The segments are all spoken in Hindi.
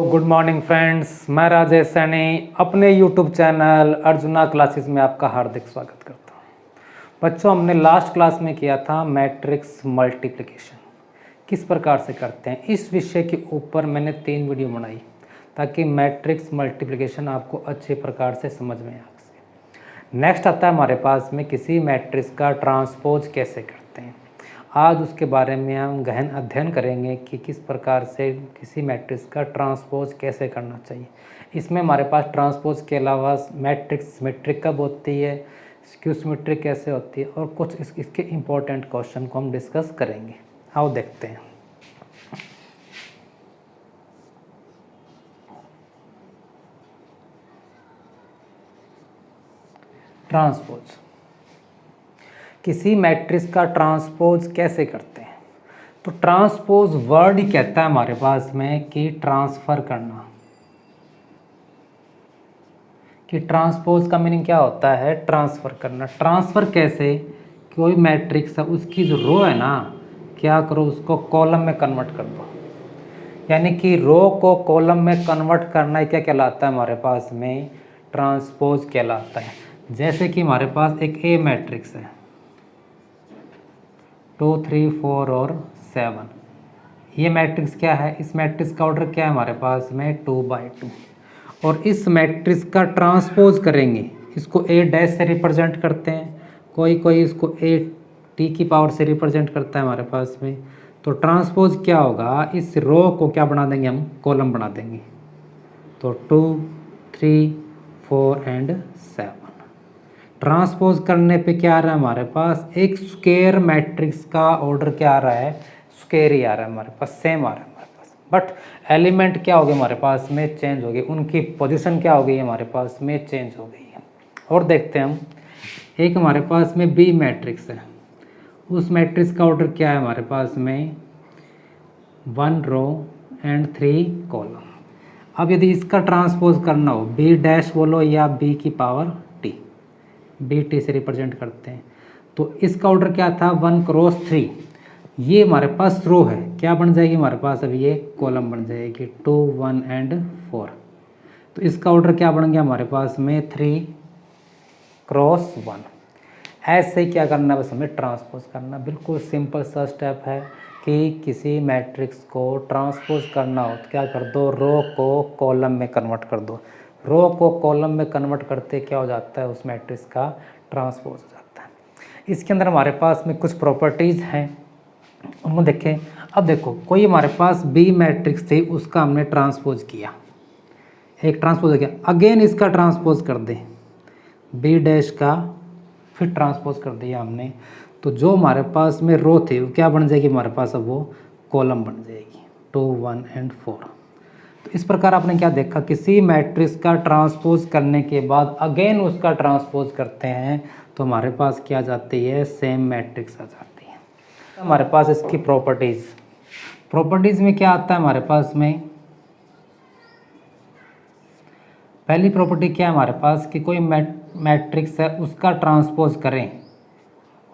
गुड मॉर्निंग फ्रेंड्स, मैं राजेश सैनी अपने यूट्यूब चैनल अर्जुना क्लासेस में आपका हार्दिक स्वागत करता हूं। बच्चों, हमने लास्ट क्लास में किया था मैट्रिक्स मल्टीप्लिकेशन किस प्रकार से करते हैं। इस विषय के ऊपर मैंने 3 वीडियो बनाई ताकि मैट्रिक्स मल्टीप्लिकेशन आपको अच्छे प्रकार से समझ में आ सके। नेक्स्ट आता है हमारे पास में किसी मैट्रिक्स का ट्रांसपोज कैसे करते हैं। आज उसके बारे में हम गहन अध्ययन करेंगे कि किस प्रकार से किसी मैट्रिक्स का ट्रांसपोज कैसे करना चाहिए। इसमें हमारे पास ट्रांसपोज के अलावा मैट्रिक्स सिमेट्रिक कब होती है, स्क्यू सिमेट्रिक कैसे होती है और कुछ इसके इम्पोर्टेंट क्वेश्चन को हम डिस्कस करेंगे। आओ देखते हैं। ट्रांसपोज, किसी मैट्रिक्स का ट्रांसपोज कैसे करते हैं। तो ट्रांसपोज वर्ड ही कहता है हमारे पास में कि ट्रांसफ़र करना, कि ट्रांसपोज का मीनिंग क्या होता है, ट्रांसफ़र करना। ट्रांसफ़र कैसे, कोई मैट्रिक्स है उसकी जो रो है ना, क्या करो उसको कॉलम में कन्वर्ट कर दो। यानी कि रो को कॉलम में कन्वर्ट करना क्या कहलाता है हमारे पास में, ट्रांसपोज कहलाता है। जैसे कि हमारे पास एक ए मैट्रिक्स है 2, 3, 4 और 7। ये मैट्रिक्स क्या है, इस मैट्रिक्स का ऑर्डर क्या है हमारे पास में 2/2। और इस मैट्रिक्स का ट्रांसपोज करेंगे, इसको ए डैश से रिप्रेजेंट करते हैं, कोई इसको ए टी की पावर से रिप्रेजेंट करता है हमारे पास में। तो ट्रांसपोज क्या होगा, इस रो को क्या बना देंगे हम, कॉलम बना देंगे। तो 2, 3, 4 एंड 7 ट्रांसपोज करने पे क्या आ रहा है हमारे पास, एक स्क्वायर मैट्रिक्स का ऑर्डर क्या आ रहा है, स्क्वायर ही आ रहा है हमारे पास, सेम आ रहा है हमारे पास। बट एलिमेंट क्या हो गए हमारे पास में, चेंज हो गई, उनकी पोजीशन क्या हो गई हमारे पास में, चेंज हो गई है। और देखते हैं हम, एक हमारे पास में बी मैट्रिक्स है, उस मैट्रिक्स का ऑर्डर क्या है हमारे पास में 1 रो एंड 3 कॉलम। अब यदि इसका ट्रांसपोज करना हो, बी डैश बोलो या बी की पावर टी, बी टी से रिप्रेजेंट करते हैं। तो इसका ऑर्डर क्या था 1 क्रॉस 3। ये हमारे पास रो है, क्या बन जाएगी हमारे पास, अब ये कॉलम बन जाएगी 2, 1 एंड 4। तो इसका ऑर्डर क्या बन गया हमारे पास में 3 क्रॉस 1। ऐसे ही क्या करना है, बस हमें ट्रांसपोज करना। बिल्कुल सिंपल सा स्टेप है कि किसी मैट्रिक्स को ट्रांसपोज करना हो तो क्या कर दो, रो को कॉलम में कन्वर्ट कर दो। रो को कॉलम में कन्वर्ट करते क्या हो जाता है, उस मैट्रिक्स का ट्रांसपोज हो जाता है। इसके अंदर हमारे पास में कुछ प्रॉपर्टीज़ हैं, उनको देखें। अब देखो, कोई हमारे पास बी मैट्रिक्स थी, उसका हमने ट्रांसपोज किया, एक ट्रांसपोज किया, अगेन इसका ट्रांसपोज कर दे, बी डैश का फिर ट्रांसपोज कर दिया हमने। तो जो हमारे पास में रो थी वो क्या बन जाएगी हमारे पास, अब वो कॉलम बन जाएगी 2, 1 एंड 4। तो इस प्रकार आपने क्या देखा, किसी मैट्रिक्स का ट्रांसपोज करने के बाद अगेन उसका ट्रांसपोज करते हैं तो हमारे पास क्या जाती है, सेम मैट्रिक्स आ जाती है। हमारे पास इसकी प्रॉपर्टीज़ में क्या आता है हमारे पास में, पहली प्रॉपर्टी क्या है हमारे पास कि कोई मैट्रिक्स है उसका ट्रांसपोज करें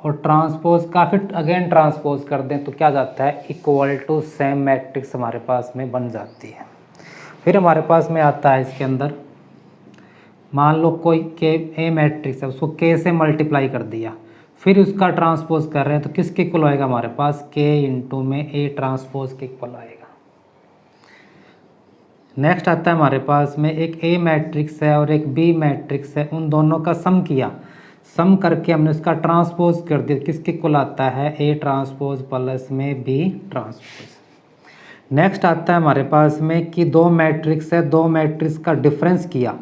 और ट्रांसपोज का फिर अगेन ट्रांसपोज कर दें तो क्या जाता है, इक्वल टू सेम मैट्रिक्स हमारे पास में बन जाती है। फिर हमारे पास में आता है इसके अंदर, मान लो कोई के ए मैट्रिक्स है, उसको के से मल्टीप्लाई कर दिया, फिर उसका ट्रांसपोज कर रहे हैं तो किसके इक्वल आएगा हमारे पास, के इंटू में ए ट्रांसपोज के इक्वल आएगा। नेक्स्ट आता है हमारे पास में एक ए मैट्रिक्स है और एक बी मैट्रिक्स है, उन दोनों का सम किया, सम करके हमने उसका ट्रांसपोज कर दिया, किसके इक्वल आता है, ए ट्रांसपोज प्लस में बी ट्रांसपोज। नेक्स्ट आता है हमारे पास में कि 2 मैट्रिक्स है, 2 मैट्रिक्स का डिफरेंस किया,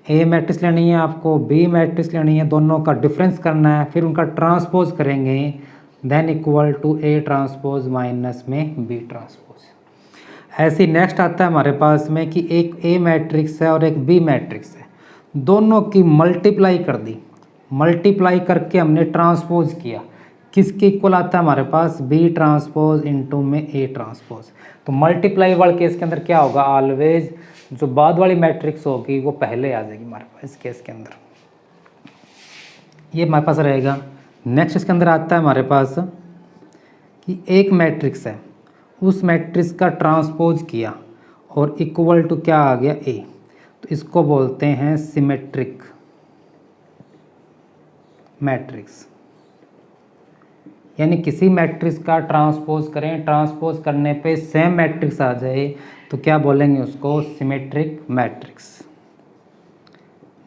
ए मैट्रिक्स लेनी है आपको, बी मैट्रिक्स लेनी है, दोनों का डिफरेंस करना है, फिर उनका ट्रांसपोज करेंगे, then equal to A transpose minus में बी ट्रांसपोज। ऐसे नेक्स्ट आता है हमारे पास में कि एक ए मैट्रिक्स है और एक बी मैट्रिक्स है, दोनों की मल्टीप्लाई कर दी, मल्टीप्लाई करके हमने ट्रांसपोज किया, किसके इक्वल आता है हमारे पास, बी ट्रांसपोज इंटू में ए ट्रांसपोज। तो मल्टीप्लाई वाले केस के अंदर क्या होगा, ऑलवेज जो बाद वाली मैट्रिक्स होगी वो पहले आ जाएगी हमारे पास, इस केस के अंदर ये हमारे पास रहेगा। नेक्स्ट इसके अंदर आता है हमारे पास कि एक मैट्रिक्स है, उस मैट्रिक्स का ट्रांसपोज किया और इक्वल टू क्या आ गया ए, तो इसको बोलते हैं सिमेट्रिक मैट्रिक्स। यानी किसी मैट्रिक्स का ट्रांसपोज करें, ट्रांसपोज करने पे सेम मैट्रिक्स आ जाए तो क्या बोलेंगे उसको, सिमेट्रिक मैट्रिक्स।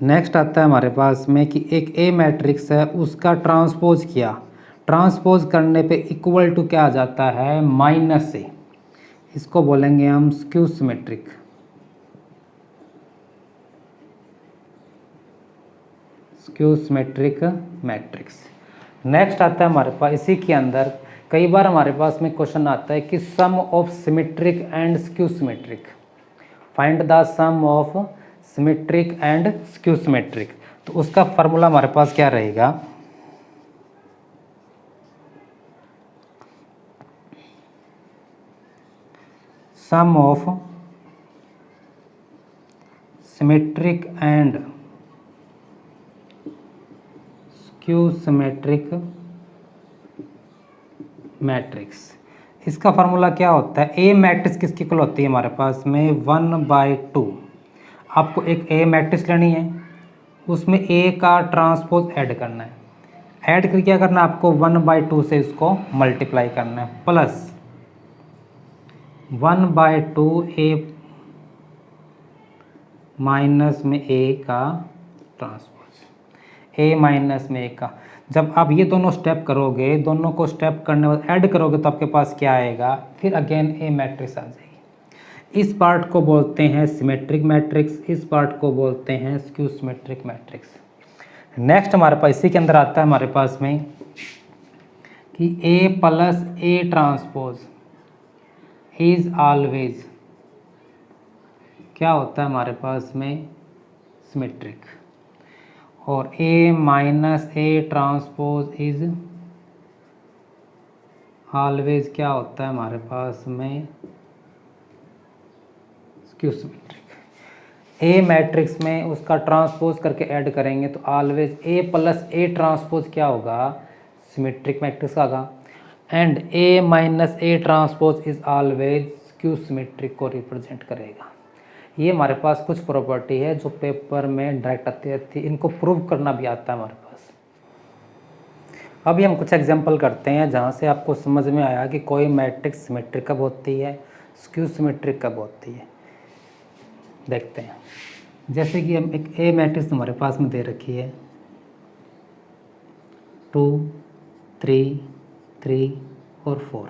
नेक्स्ट आता है हमारे पास में कि एक ए मैट्रिक्स है, उसका ट्रांसपोज किया, ट्रांसपोज करने पे इक्वल टू क्या आ जाता है, माइनस ए, इसको बोलेंगे हम skew symmetric. Skew symmetric matrix. Next आता है हमारे पास इसी के अंदर कई बार हमारे पास में क्वेश्चन आता है कि sum of symmetric and skew symmetric, find the sum of symmetric and skew symmetric. तो उसका फार्मूला हमारे पास क्या रहेगा, sum of symmetric and skew symmetric matrix. इसका फार्मूला क्या होता है, ए मैट्रिक्स किसकी इक्वल होती है हमारे पास में 1/2। आपको एक ए मैट्रिक्स लेनी है, उसमें ए का ट्रांसपोज ऐड करना है, ऐड करके क्या करना है आपको 1/2 से इसको मल्टीप्लाई करना है, प्लस 1/2 ए माइनस में ए का ट्रांसपोज, ए माइनस में ए का। जब आप ये दोनों स्टेप करोगे, दोनों को स्टेप करने के बाद ऐड करोगे तो आपके पास क्या आएगा, फिर अगेन ए मैट्रिक्स आ जाएगी। इस पार्ट को बोलते हैं सिमेट्रिक मैट्रिक्स, इस पार्ट को बोलते हैं स्क्यू सिमेट्रिक मैट्रिक्स। नेक्स्ट हमारे पास इसी के अंदर आता है हमारे पास में कि A plus A transpose is always क्या होता है हमारे पास में, सिमेट्रिक, और A minus A transpose is always क्या होता है हमारे पास में, स्क्यू सिमेट्रिक। ए मैट्रिक्स में उसका ट्रांसपोज करके ऐड करेंगे तो always a plus A transpose क्या होगा, सिमेट्रिक मैट्रिक्स होगा, and A minus A transpose is always skew symmetric को रिप्रेजेंट करेगा। ये हमारे पास कुछ प्रॉपर्टी है जो पेपर में डायरेक्ट आती रहती है, इनको प्रूव करना भी आता है हमारे पास। अभी हम कुछ एग्जांपल करते हैं जहाँ से आपको समझ में आया कि कोई मैट्रिक्स सिमेट्रिक कब होती है, स्क्यू सिमेट्रिक कब होती है। देखते हैं, जैसे कि हम एक ए मैट्रिक्स हमारे पास में दे रखी है 2 3 3 और 4।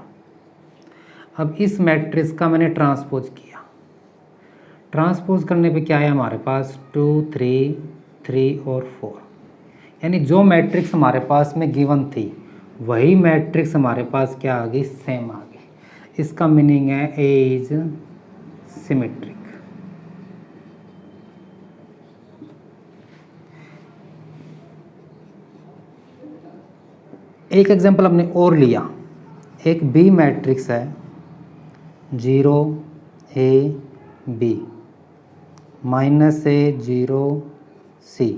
अब इस मैट्रिक्स का मैंने ट्रांसपोज किया, ट्रांसपोज करने पे क्या है हमारे पास 2 3 3 और 4, यानी जो मैट्रिक्स हमारे पास में गिवन थी वही मैट्रिक्स हमारे पास क्या आ गई, सेम आ गई। इसका मीनिंग है ए इज सिमेट्रिक। एक एग्जांपल हमने और लिया, एक बी मैट्रिक्स है 0 A B minus A 0 C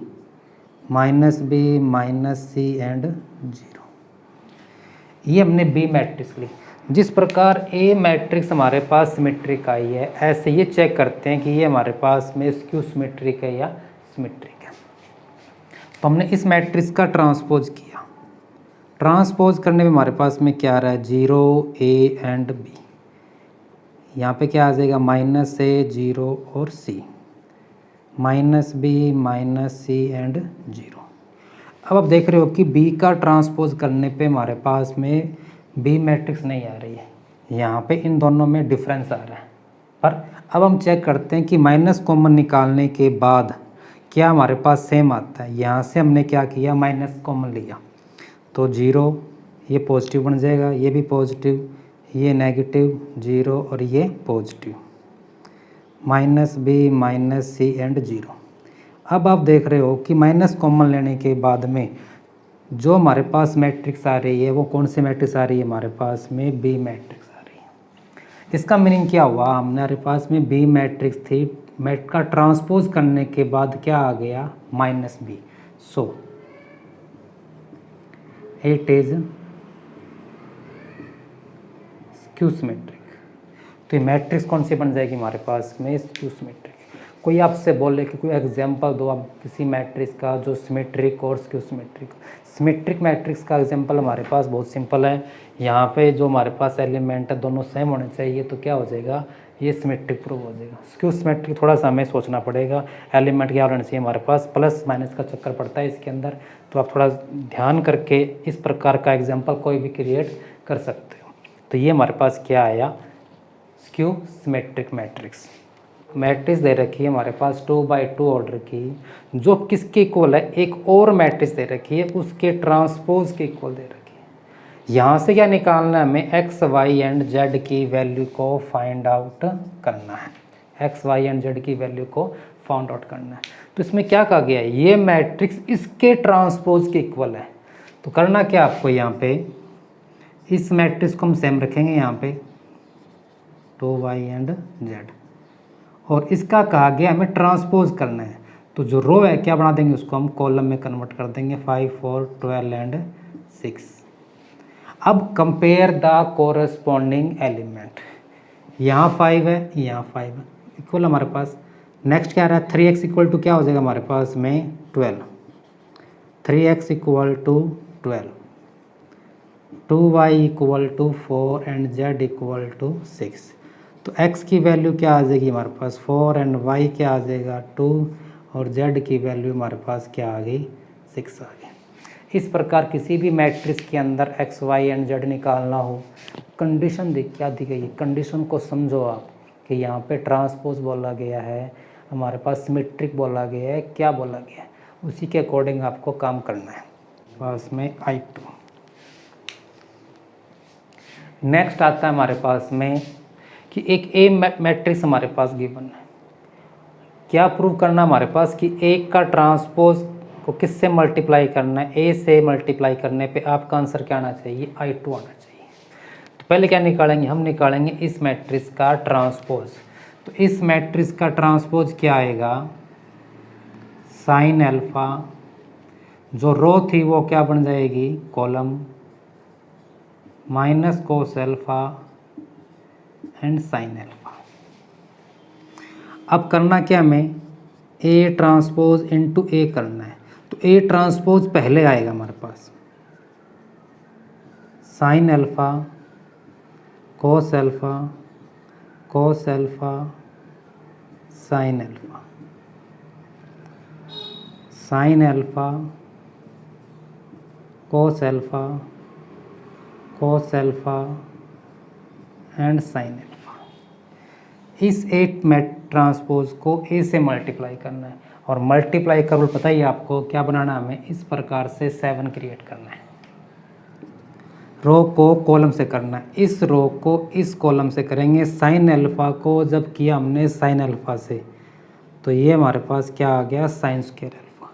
minus B minus C and 0। ये हमने बी मैट्रिक्स ली। जिस प्रकार ए मैट्रिक्स हमारे पास सिमेट्रिक आई है, ऐसे ये चेक करते हैं कि ये हमारे पास में स्क्यू सिमेट्रिक है या सिमेट्रिक है। तो हमने इस मैट्रिक्स का ट्रांसपोज किया, ट्रांसपोज करने में हमारे पास में क्या आ रहा है 0 A एंड B, यहाँ पे क्या आ जाएगा माइनस ए 0 और C minus B minus C and 0। अब आप देख रहे हो कि B का ट्रांसपोज करने पे हमारे पास में B मैट्रिक्स नहीं आ रही है, यहाँ पे इन दोनों में डिफरेंस आ रहा है। पर अब हम चेक करते हैं कि माइनस कॉमन निकालने के बाद क्या हमारे पास सेम आता है। यहाँ से हमने क्या किया, माइनस कॉमन लिया तो 0 ये पॉजिटिव बन जाएगा, ये भी पॉजिटिव, ये नेगेटिव 0 और ये positive, minus B minus C and 0। अब आप देख रहे हो कि माइनस कॉमन लेने के बाद में जो हमारे पास मैट्रिक्स आ रही है वो कौन सी मैट्रिक्स आ रही है, हमारे पास में बी मैट्रिक्स आ रही है। इसका मीनिंग क्या हुआ, हमारे पास में बी मैट्रिक्स थी, मैट का ट्रांसपोज करने के बाद क्या आ गया minus B, so it is skew symmetric. तो ये मैट्रिक्स कौन सी बन जाएगी हमारे पास में, स्क्यू सिमेट्रिक। कोई आपसे बोले कि कोई एग्जांपल दो आप किसी मैट्रिक्स का जो सिमेट्रिक और स्क्यू सिमेट्रिक। सिमेट्रिक मैट्रिक्स का एग्जांपल हमारे पास बहुत सिंपल है, यहाँ पे जो हमारे पास एलिमेंट है दोनों सेम होने चाहिए, तो क्या हो जाएगा, ये सिमेट्रिक प्रूव हो जाएगा। स्क्यू सिमेट्रिक थोड़ा सा हमें सोचना पड़ेगा, एलिमेंट क्या होना चाहिए हमारे पास, प्लस माइनस का चक्कर पड़ता है इसके अंदर, तो आप थोड़ा ध्यान करके इस प्रकार का एग्जाम्पल कोई भी क्रिएट कर सकते हो। तो ये हमारे पास क्या आया, स्क्यू सिमेट्रिक मैट्रिक्स। मैट्रिक्स दे रखी है हमारे पास 2x2 ऑर्डर की, जो किसके इक्वल है, एक और मैट्रिक्स दे रखी है उसके ट्रांसपोज के इक्वल दे रखी है। यहाँ से क्या निकालना है हमें, x, y एंड z की वैल्यू को फाइंड आउट करना है, x, y एंड z की वैल्यू को फाइंड आउट करना है। तो इसमें क्या कहा गया है, ये मैट्रिक्स इसके ट्रांसपोज के इक्वल है। तो करना क्या आपको, यहाँ पे इस मैट्रिक्स को हम सेम रखेंगे यहाँ पे 2y एंड z, और इसका कहा गया हमें ट्रांसपोज करना है। तो जो रो है क्या बना देंगे, उसको हम कॉलम में कन्वर्ट कर देंगे, 5, 4, 12 एंड 6। अब कंपेयर द कोरस्पॉन्डिंग एलिमेंट, यहाँ 5 है यहाँ 5 है, इक्वल हमारे पास। नेक्स्ट क्या रहा है, 3x इक्वल टू क्या हो जाएगा हमारे पास में 12, 3x equal to 12, 2y equal to 4 and z equal to 6। तो x की वैल्यू क्या आ जाएगी हमारे पास 4 एंड y क्या आ जाएगा 2, और z की वैल्यू हमारे पास क्या आ गई 6 आ गई। इस प्रकार किसी भी मैट्रिक्स के अंदर x, y एंड z निकालना हो, कंडीशन देख क्या दी गई है, कंडीशन को समझो आप कि यहाँ पे ट्रांसपोज बोला गया है, हमारे पास सिमेट्रिक बोला गया है, क्या बोला गया है, उसी के अकॉर्डिंग आपको काम करना है। पास में I2। नेक्स्ट आता है हमारे पास में कि एक ए मैट्रिक्स हमारे पास गिवन है, क्या प्रूव करना हमारे पास कि ए का ट्रांसपोज को किससे मल्टीप्लाई करना है, ए से मल्टीप्लाई करने पे आपका आंसर क्या आना चाहिए, I2 आना चाहिए। तो पहले क्या निकालेंगे, हम निकालेंगे इस मैट्रिक्स का ट्रांसपोज। तो इस मैट्रिक्स का ट्रांसपोज क्या आएगा, साइन अल्फा, जो रो थी वो क्या बन जाएगी column, minus cos alpha and sine alpha. अब करना क्या हमें, ए ट्रांसपोज इनटू ए करना है। तो ए ट्रांसपोज पहले आएगा हमारे पास, sine alpha cos alpha cos alpha sine alpha, sine alpha cos alpha cos alpha and sine alpha. इस ए ट्रांसपोज को ए से मल्टीप्लाई करना है, और मल्टीप्लाई का रूल पता ही आपको क्या बनाना है, हमें इस प्रकार से 7 क्रिएट करना है। रो को कॉलम से करना है, इस रो को इस कॉलम से करेंगे। साइन अल्फा को जब किया हमने साइन अल्फा से, तो ये हमारे पास क्या आ गया sine square alpha,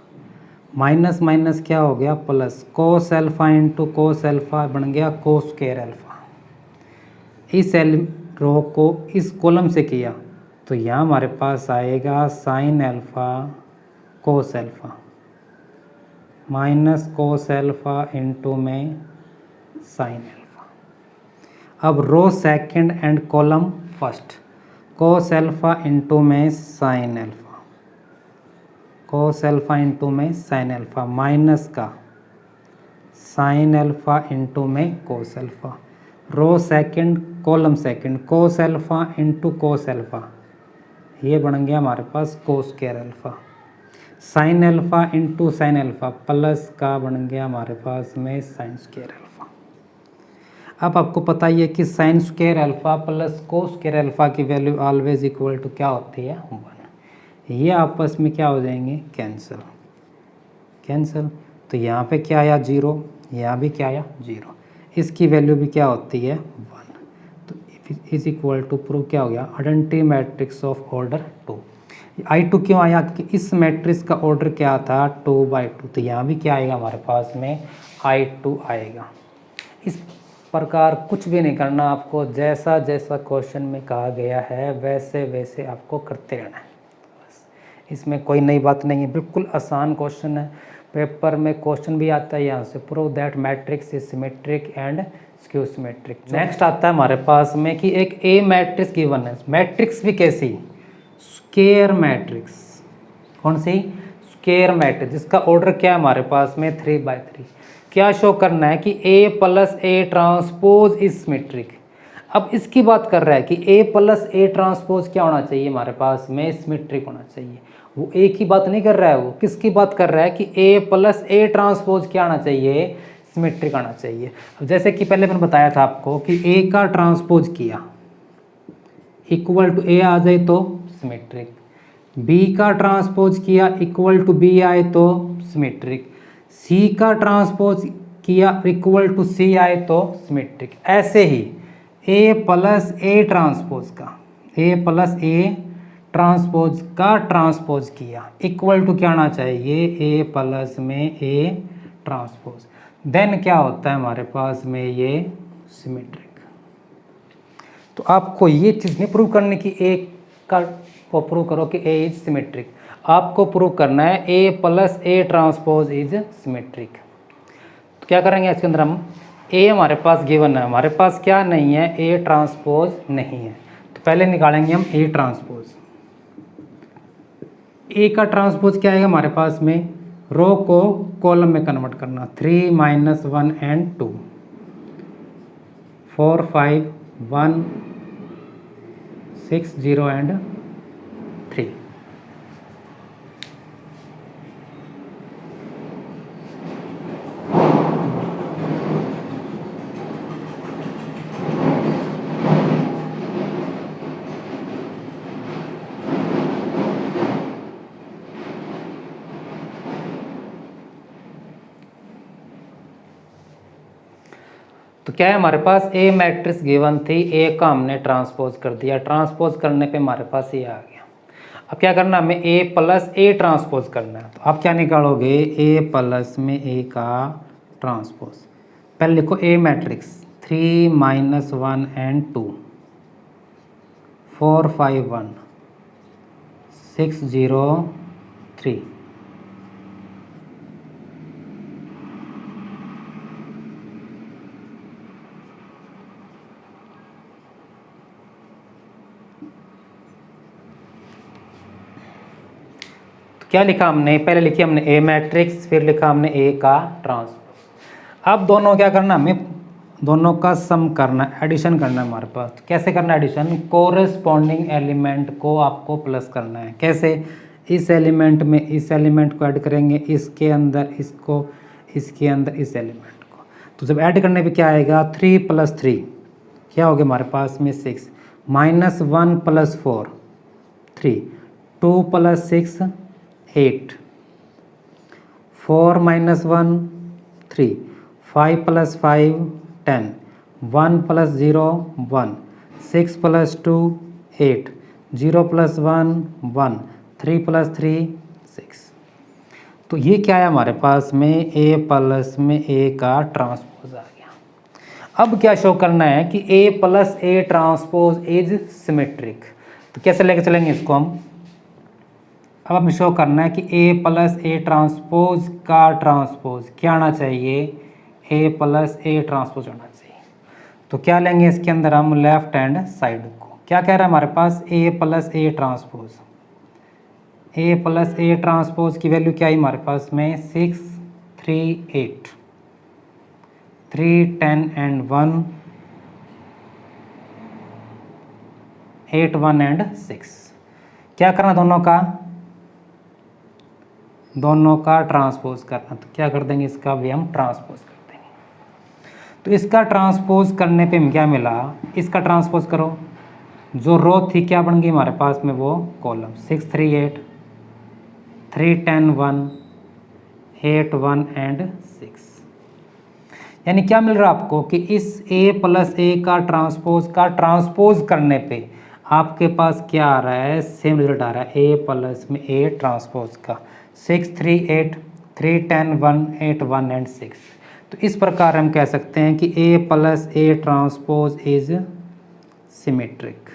minus minus क्या हो गया प्लस, कोस अल्फा इंटू कोस अल्फा बन गया कोस स्क्वायर अल्फा। इस रो को इस कॉलम से किया तो यहाँ हमारे पास आएगा sine alpha cos alpha minus cos alpha into में साइन अल्फा। अब row second and column first, cos alpha into में sine alpha, cos alpha into में साइन अल्फा, माइनस का साइन अल्फा इंटू में cos alpha. Row second column second, cos alpha into cos alpha, ये बन गया हमारे पास cos square alpha. Sine alpha into sine alpha plus का बन गया हमारे पास में साइन स्क्वायर अल्फा। अब आपको पता ही है कि sine square alpha plus cos square alpha की वैल्यू ऑलवेज इक्वल टू क्या होती है 1। ये आपस में क्या हो जाएंगे कैंसिल, कैंसिल। तो यहाँ पे क्या आया 0, यहाँ भी क्या आया 0, इसकी वैल्यू भी क्या होती है 1। तो इज इक्वल टू प्रूव क्या हो गया identity matrix of order 2। I2 क्यों आया, कि इस मैट्रिक्स का ऑर्डर क्या था 2/2, तो यहाँ भी क्या आएगा हमारे पास में I2 आएगा। इस प्रकार कुछ भी नहीं करना आपको, जैसा जैसा क्वेश्चन में कहा गया है वैसे वैसे आपको करते रहना है, बस इसमें कोई नई बात नहीं है, बिल्कुल आसान क्वेश्चन है। पेपर में क्वेश्चन भी आता है यहाँ से, prove that matrix is symmetric and skew symmetric. Next आता है हमारे पास में कि एक ए मैट्रिक्स गिवन है, मैट्रिक्स भी कैसी, स्क्वायर मैट्रिक्स। कौन सी, स्क्वायर मैट्रिक्स, जिसका ऑर्डर क्या है हमारे पास में 3/3। क्या शो करना है कि A plus A transpose is symmetric. अब इसकी बात कर रहा है कि A प्लस ए ट्रांसपोज क्या होना चाहिए हमारे पास में, सिमेट्रिक होना चाहिए। वो ए की बात नहीं कर रहा है, वो किसकी बात कर रहा है कि A प्लस ए ट्रांसपोज क्या आना चाहिए, सिमेट्रिक आना चाहिए। अब जैसे कि पहले मैंने बताया था आपको कि A का ट्रांसपोज किया इक्वल टू A आ जाए तो सिमेट्रिक, B का ट्रांसपोज किया इक्वल टू B आए तो सिमेट्रिक, C का ट्रांसपोज किया इक्वल टू C आए तो सिमेट्रिक। ऐसे ही A प्लस ए ट्रांसपोज का, A प्लस ए ट्रांसपोज का ट्रांसपोज किया इक्वल टू क्या आना चाहिए, A प्लस में ए ट्रांसपोज। देन क्या होता है हमारे पास में ये सिमेट्रिक। तो आपको ये चीज़ नहीं प्रूव करने की ए का को प्रूव करो कि ए इज सिमेट्रिक, आपको प्रूव करना है A plus A transpose is symmetric. तो क्या करेंगे इसके अंदर हम, ए हमारे पास गिवन है, हमारे पास क्या नहीं है, ए ट्रांसपोज नहीं है। तो पहले निकालेंगे हम ए ट्रांसपोज। ए का ट्रांसपोज क्या आएगा हमारे पास में, रो को कॉलम में कन्वर्ट करना, 3 - 1 and 2, 4 5 1 6 0 and 3। तो क्या है हमारे पास, ए मैट्रिक्स गिवन थी, ए का हमने ट्रांसपोज कर दिया, ट्रांसपोज करने पे हमारे पास ये आ गया। अब क्या करना है, हमें ए प्लस ए ट्रांसपोज करना है। तो आप क्या निकालोगे, ए प्लस में ए का ट्रांसपोज। पहले लिखो ए मैट्रिक्स 3 - 1 and 2, 4 5 1 6 0 3। क्या लिखा हमने, पहले लिखी हमने ए मैट्रिक्स, फिर लिखा हमने ए का ट्रांसपोज। अब दोनों क्या करना, हमें दोनों का सम करना, एडिशन करना है हमारे पास। तो कैसे करना एडिशन, कोरेस्पॉन्डिंग एलिमेंट को आपको प्लस करना है। कैसे, इस एलिमेंट में इस एलिमेंट को ऐड करेंगे, इसके अंदर इसको, इसके अंदर इस एलिमेंट को। तो जब ऐड करने पे क्या आएगा, 3 + 3 क्या हो गया हमारे पास में 6, -1 + 4 3, 2 + 6 8, 4 - 1 3, 5 + 5 10, 1 + 0 1, 6 + 2 8, 0 + 1 1, 3 + 3 6। तो ये क्या है हमारे पास में, ए प्लस में ए का ट्रांसपोज आ गया। अब क्या शो करना है कि A plus A transpose is symmetric. तो कैसे लेके चलेंगे इसको हम, अब हमें शो करना है कि ए प्लस ए ट्रांसपोज का ट्रांसपोज क्या आना चाहिए, ए प्लस ए ट्रांसपोज आना चाहिए। तो क्या लेंगे इसके अंदर हम, लेफ्ट हैंड साइड को। क्या कह रहा है हमारे पास, A plus A transpose, A plus A transpose की वैल्यू क्या है हमारे पास में, 6 3 8, 3 10 and 1 8 1 and 6। क्या करना, दोनों का ट्रांसपोज करना। तो क्या कर देंगे, इसका भी हम ट्रांसपोज कर देंगे। तो इसका ट्रांसपोज करने पे क्या मिला, इसका ट्रांसपोज करो, जो रो थी क्या बन गई हमारे पास में, वो कॉलम, 6 3 8, 3 10 1 8 1 and 6। यानी क्या मिल रहा है आपको कि इस ए प्लस ए का ट्रांसपोज करने पे आपके पास क्या आ रहा है, सेम रिजल्ट आ रहा है, ए प्लस में ए ट्रांसपोज का, 6 3 8, 3 10 1 8 1 and 6। तो इस प्रकार हम कह सकते हैं कि A plus A transpose is symmetric.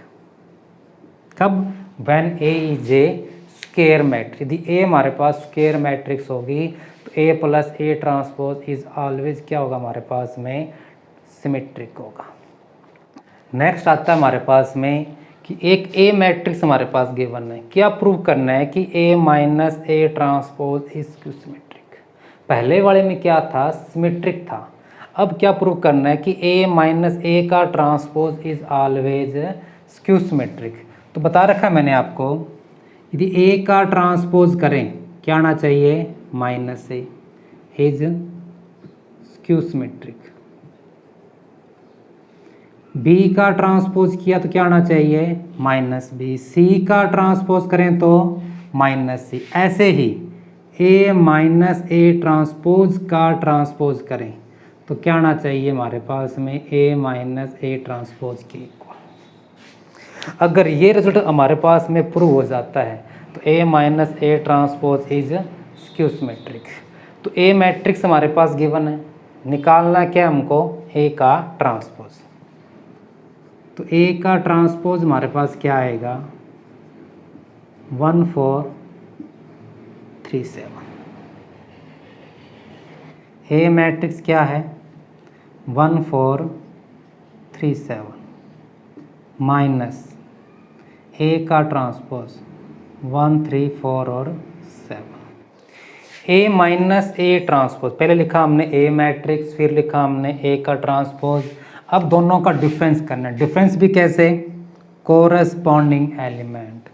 कब, when A is a square matrix. यदि ए हमारे पास स्क्वायर मैट्रिक्स होगी तो A plus A transpose is always क्या होगा हमारे पास में, सिमेट्रिक होगा। नेक्स्ट आता है हमारे पास में कि एक ए मैट्रिक्स हमारे पास गिवन है, क्या प्रूव करना है कि A minus A transpose is skew symmetric. पहले वाले में क्या था, सिमेट्रिक था। अब क्या प्रूव करना है कि ए माइनस ए का transpose is always skew symmetric. तो बता रखा है मैंने आपको, यदि ए का ट्रांसपोज करें क्या आना चाहिए, minus A is skew symmetric. B का ट्रांसपोज किया तो क्या आना चाहिए, माइनस बी। सी का ट्रांसपोज करें तो माइनस सी। ऐसे ही ए माइनस ए ट्रांसपोज का ट्रांसपोज करें तो क्या आना चाहिए हमारे पास में, ए माइनस ए ट्रांसपोज के इक्वल। अगर ये रिजल्ट हमारे पास में प्रूव हो जाता है तो A minus A transpose is skew symmetric. तो ए मैट्रिक्स हमारे पास गिवन है, निकालना क्या हमको, ए का ट्रांसपोज। तो ए का ट्रांसपोज हमारे पास क्या आएगा, 1 4 3 7। ए मैट्रिक्स क्या है, 1 4 3 7 माइनस ए का ट्रांसपोज 1 3 4 और 7। ए माइनस ए ट्रांसपोज, पहले लिखा हमने ए मैट्रिक्स, फिर लिखा हमने ए का ट्रांसपोज। अब दोनों का डिफरेंस करना है। डिफरेंस भी कैसे, corresponding element,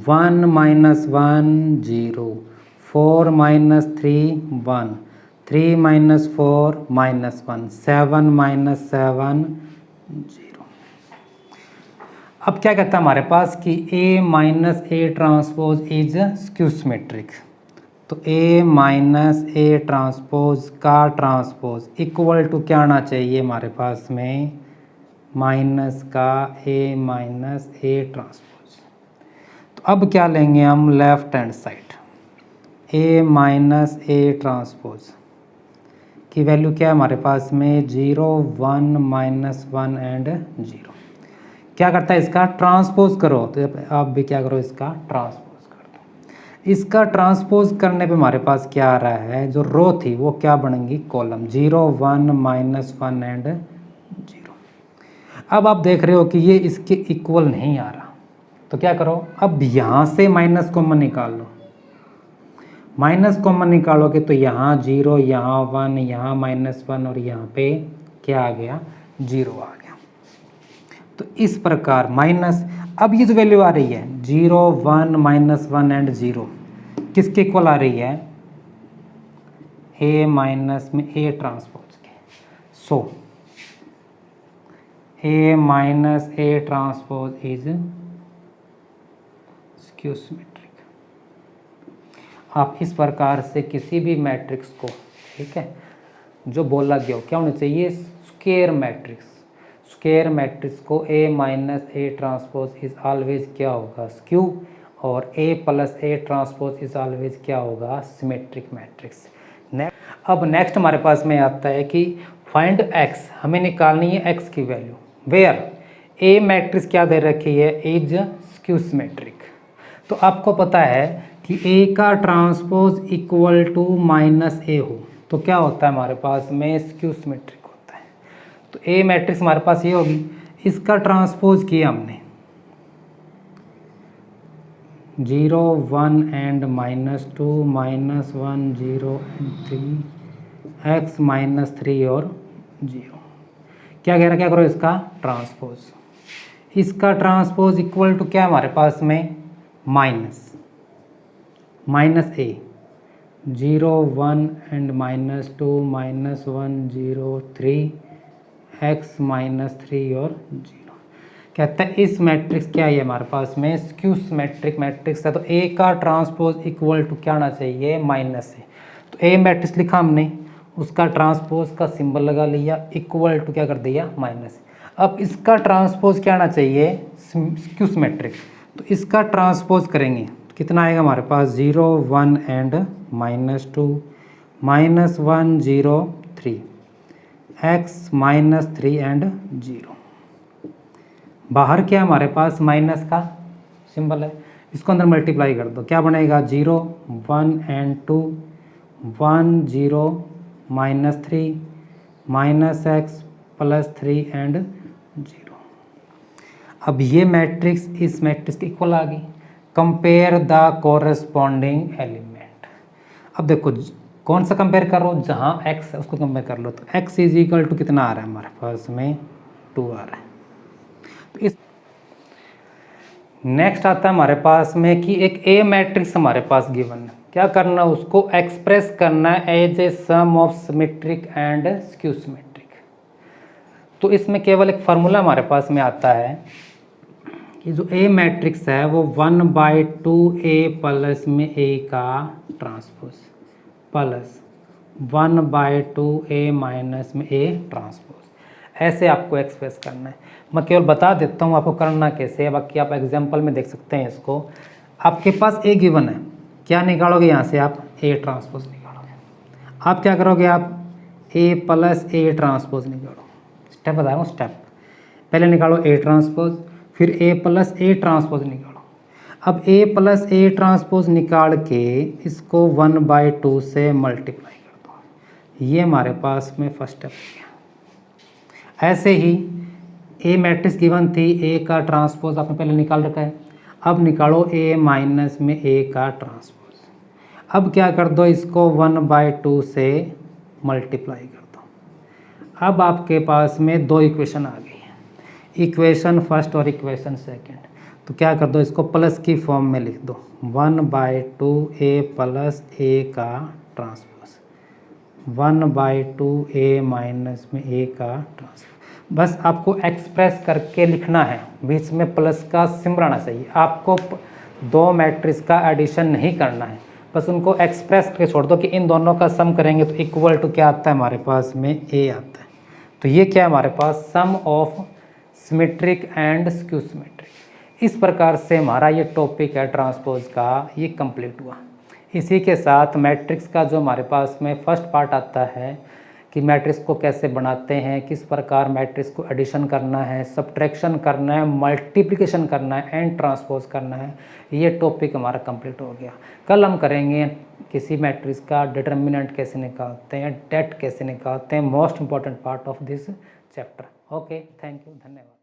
1 minus 1 0, 4 minus 3 1, 3 minus 4 minus 1, 7 minus 7 0। अब क्या कहता है हमारे पास कि A minus A transpose is skew symmetric. तो ए माइनस ए ट्रांसपोज का ट्रांसपोज इक्वल टू क्या आना चाहिए हमारे पास में, माइनस का ए माइनस ए ट्रांसपोज। तो अब क्या लेंगे हम, left hand side, A minus A transpose की वैल्यू क्या है हमारे पास में, 0 1 माइनस 1 एंड 0। क्या करता है, इसका ट्रांसपोज करो। तो आप भी क्या करो, इसका ट्रांसपोज। इसका ट्रांसपोज करने पे हमारे पास क्या आ रहा है, जो रो थी वो क्या बनेंगी, कॉलम, 0 1 माइनस 1 एंड 0। अब आप देख रहे हो कि ये इसके इक्वल नहीं आ रहा, तो क्या करो, अब यहाँ से माइनस कॉमन निकाल लो। माइनस कॉमन निकालोगे तो यहाँ 0, यहाँ 1, यहाँ माइनस 1 और यहाँ पे क्या आ गया, 0 आ गया। तो इस प्रकार माइनस, अब ये जो वैल्यू आ रही है 0 1 माइनस 1 एंड 0 किसके इक्वल आ रही है, ए माइनस में ए ट्रांसपोज के। So A minus A transpose is skew symmetric. आप इस प्रकार से किसी भी मैट्रिक्स को, ठीक है, जो बोला गया हो क्या होना चाहिए, स्क्वायर मैट्रिक्स। स्क्वायर मैट्रिक्स को A minus A transpose is always क्या होगा, स्क्यू, और A plus A transpose is always क्या होगा, सिमेट्रिक मैट्रिक्स। अब नेक्स्ट हमारे पास में आता है कि फाइंड एक्स, हमें निकालनी है एक्स की वैल्यू, वेयर ए मैट्रिक्स क्या दे रखी है, इज स्क्यू सिमेट्रिक। तो आपको पता है कि ए का ट्रांसपोज इक्वल टू माइनस ए हो तो क्या होता है हमारे पास में, स्क्यू सिमेट्रिक। तो ए मैट्रिक्स हमारे पास ये होगी, इसका ट्रांसपोज किया हमने 0 1 and minus 2 minus 1 0 and 3 x minus 3 और 0। क्या कह रहा, क्या करो, इसका ट्रांसपोज। इसका ट्रांसपोज इक्वल टू क्या हमारे पास में, minus A 0 1 and minus 2 minus 1 0 3 x minus 3 और 0। कहता है इस मैट्रिक्स क्या है हमारे पास में, स्क्यू सिमेट्रिक मैट्रिक्स है। तो ए का ट्रांसपोज इक्वल टू क्या आना चाहिए, माइनस ए। तो ए मैट्रिक्स लिखा हमने, उसका ट्रांसपोज का सिंबल लगा लिया, इक्वल टू क्या कर दिया, माइनस ए। अब इसका ट्रांसपोज क्या आना चाहिए, स्क्यू सिमेट्रिक। तो इसका ट्रांसपोज करेंगे तो कितना आएगा हमारे पास, 0 1 and minus 2 minus 1 0 3 x minus 3 and 0। बाहर क्या हमारे पास माइनस का सिंबल है, इसको अंदर मल्टीप्लाई कर दो, क्या बनेगा, 0 1 and 2 1 0 minus 3 minus x +3 and 0। अब ये मैट्रिक्स इस मैट्रिक्स के इक्वल आ गई। Compare the corresponding element. अब देखो कौन सा कंपेयर कर रहा हो, जहाँ x है उसको कंपेयर कर लो। तो x इज इक्वल टू कितना आ रहा है हमारे पास में 2 आ रहा है। तो इस नेक्स्ट आता है हमारे पास में कि एक ए मैट्रिक्स हमारे पास गिवन है, क्या करना, उसको एक्सप्रेस करना है as a sum of symmetric and skew symmetric. तो इसमें केवल एक फार्मूला हमारे पास में आता है कि जो ए मैट्रिक्स है वो 1/2 A प्लस में A का ट्रांसपोज प्लस 1/2 A माइनस में A ट्रांसपोज, ऐसे आपको एक्सप्रेस करना है। मैं केवल बता देता हूँ आपको करना कैसे है, बाकी आप एग्जांपल में देख सकते हैं इसको। आपके पास A गिवन है, क्या निकालोगे यहाँ से आप A ट्रांसपोज निकालोगे। आप क्या करोगे, आप A प्लस A ट्रांसपोज निकालो। स्टेप बता रहा हूँ, स्टेप पहले निकालो A ट्रांसपोज, फिर A प्लस A ट्रांसपोज निकालो। अब A प्लस A ट्रांसपोज निकाल के इसको 1/2 से मल्टीप्लाई कर दो। ये हमारे पास में फर्स्ट स्टेप हो गया। ऐसे ही A मैट्रिक्स गिवन थी, A का ट्रांसपोज आपने पहले निकाल रखा है। अब निकालो A माइनस में A का ट्रांसपोज। अब क्या कर दो, इसको 1/2 से मल्टीप्लाई कर दो। अब आपके पास में दो इक्वेशन आ गई हैं, इक्वेशन फर्स्ट और इक्वेशन सेकंड। तो क्या कर दो, इसको प्लस की फॉर्म में लिख दो, 1/2 A प्लस A का ट्रांसपोज 1/2 A माइनस में A का ट्रांसपोज। बस आपको एक्सप्रेस करके लिखना है, बीच में प्लस का सिंबल आना चाहिए। आपको दो मैट्रिक्स का एडिशन नहीं करना है, बस उनको एक्सप्रेस करके छोड़ दो कि इन दोनों का सम करेंगे तो इक्वल टू क्या आता है हमारे पास में A आता है। तो ये क्या है हमारे पास, sum of symmetric and skew symmetric. इस प्रकार से हमारा ये टॉपिक है ट्रांसपोज का, ये कंप्लीट हुआ। इसी के साथ मैट्रिक्स का जो हमारे पास में फर्स्ट पार्ट आता है कि मैट्रिक्स को कैसे बनाते हैं, किस प्रकार मैट्रिक्स को एडिशन करना है, सब्ट्रैक्शन करना है, मल्टीप्लिकेशन करना है एंड ट्रांसपोज करना है, ये टॉपिक हमारा कंप्लीट हो गया। कल हम करेंगे किसी मैट्रिक्स का डिटर्मिनेंट कैसे निकालते हैं, डेट कैसे निकालते हैं, most important part of this chapter. Okay, thank you, धन्यवाद।